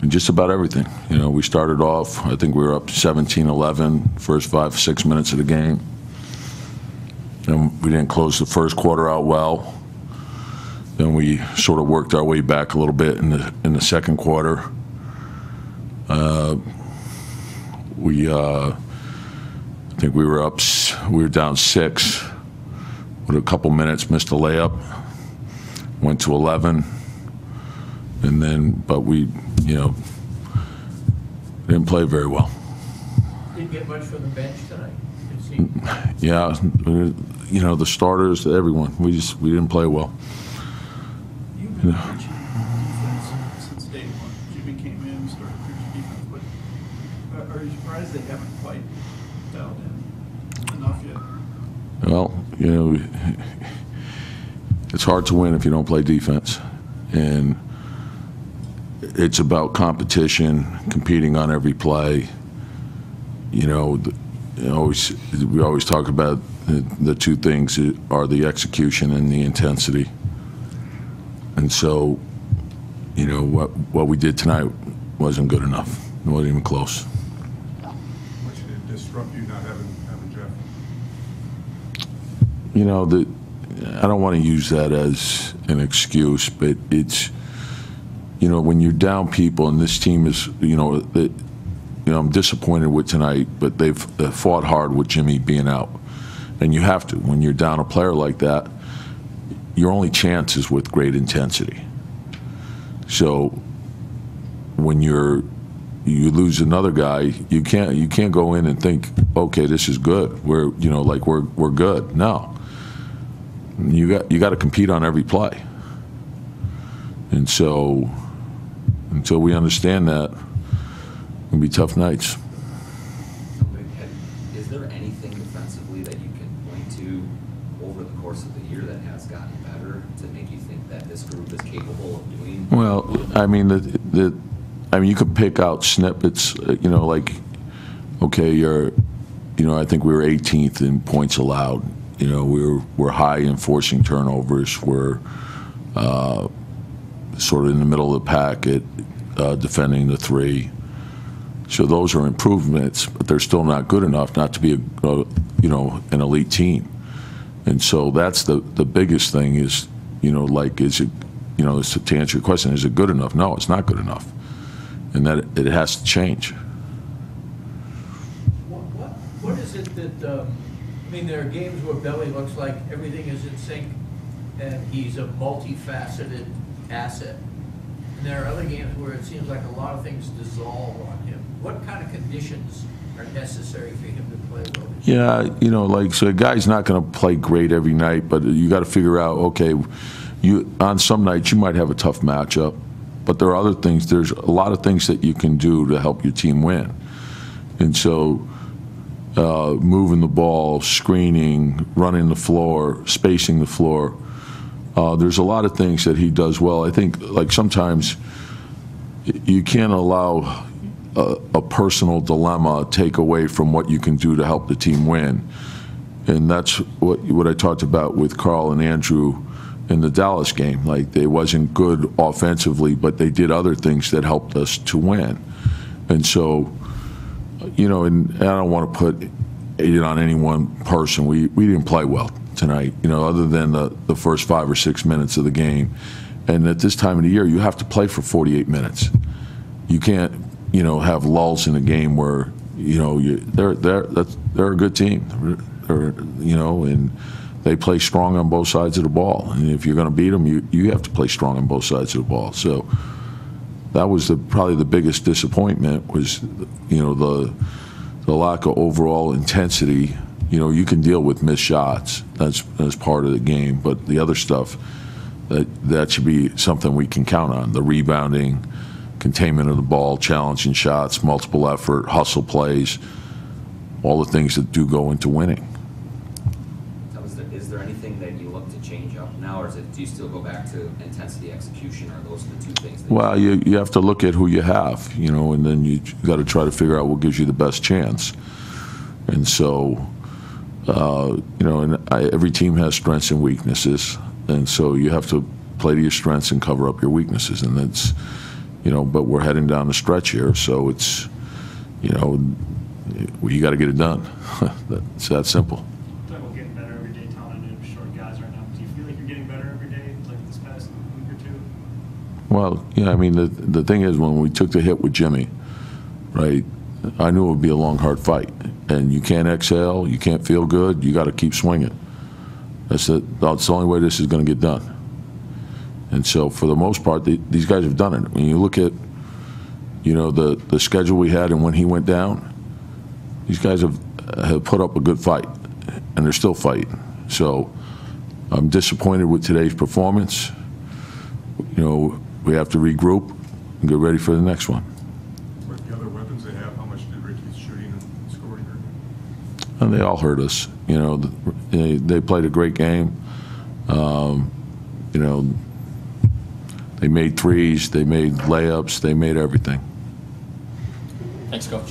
Just about everything. You know, we started off, I think we were up 17-11 first 5-6 minutes of the game. And we didn't close the first quarter out well. Then we sort of worked our way back a little bit in the second quarter. I think we were down 6 with a couple minutes, missed a layup, went to 11, and then, but we, you know, didn't play very well. Didn't get much from the bench tonight, it seemed. Yeah, you know, the starters, everyone, we didn't play well. You've been preaching defense since day one. Jimmy came in, started preaching defense, but are you surprised they haven't quite dialed in enough yet? Well, you know, it's hard to win if you don't play defense, and it's about competition, competing on every play. You know, we always talk about the two things are the execution and the intensity. And so, you know, what we did tonight wasn't good enough. It wasn't even close. What should it disrupt you not having Jeff? You know, I don't want to use that as an excuse, but it's, you know, when you're down people, and this team is, you know, I'm disappointed with tonight, but they've fought hard with Jimmy being out. And you have to. When you're down a player like that, your only chance is with great intensity. So when you lose another guy, you can't go in and think, okay, this is good. We're good. No. You got to compete on every play. And so until we understand that, it'll be tough nights. Is there anything defensively that you can point to over the course of the year that has gotten better to make you think that this group is capable of doing? Well, I mean, you could pick out snippets. You know, like, okay, you know, I think we were 18th in points allowed. You know, we're high in forcing turnovers. We're sort of in the middle of the pack at defending the three. So those are improvements, but they're still not good enough not to be you know, an elite team. And so that's the biggest thing is, you know, like, is it, you know, to answer your question, is it good enough? No, it's not good enough, and that it has to change. What is it that? I mean, there are games where Belly looks like everything is in sync, and he's a multifaceted asset. And there are other games where it seems like a lot of things dissolve on him. What kind of conditions are necessary for him to play well? Yeah, you know, like, so a guy's not going to play great every night, but you got to figure out, okay, on some nights you might have a tough matchup, but there are other things. There's a lot of things that you can do to help your team win. And so moving the ball, screening, running the floor, spacing the floor, there's a lot of things that he does well. I think, like, sometimes you can't allow a personal dilemma take away from what you can do to help the team win. And that's what I talked about with Carl and Andrew in the Dallas game. Like, they wasn't good offensively, but they did other things that helped us to win. And so, you know, and I don't want to put it on any one person. We didn't play well tonight, you know, other than the first 5 or 6 minutes of the game. And at this time of the year, you have to play for 48 minutes. You can't, you know, have lulls in a game where, you know, they're a good team. They're, you know, and they play strong on both sides of the ball. And if you're going to beat them, you have to play strong on both sides of the ball. So that was probably the biggest disappointment was, you know, the lack of overall intensity. You know, you can deal with missed shots. That's part of the game. But the other stuff, that should be something we can count on. The rebounding, containment of the ball, challenging shots, multiple effort, hustle plays, all the things that do go into winning. Is there anything that you look to change up now, or do you still go back to intensity, execution, or those are the two things? Well, you have to look at who you have, you know, and then you got to try to figure out what gives you the best chance. And so, you know, and every team has strengths and weaknesses, and so you have to play to your strengths and cover up your weaknesses. And that's, you know, but we're heading down the stretch here, so it's, you know, you got to get it done. It's that simple. Talking about getting better every day, Tom. I know you're short guys right now. Do you feel like you're getting better every day, like this past week or two? Well, yeah, I mean, the thing is, when we took the hit with Jimmy, right, I knew it would be a long, hard fight. And you can't exhale, you can't feel good, you got to keep swinging. That's the only way this is going to get done. And so, for the most part, these guys have done it. When you look at, you know, the schedule we had and when he went down, these guys have put up a good fight, and they're still fighting. So, I'm disappointed with today's performance. You know, we have to regroup and get ready for the next one. With the other weapons they have, how much did Ricky's shooting and scoring hurt? And they all hurt us. You know, they played a great game. You know, they made threes, they made layups, they made everything. Thanks, Coach.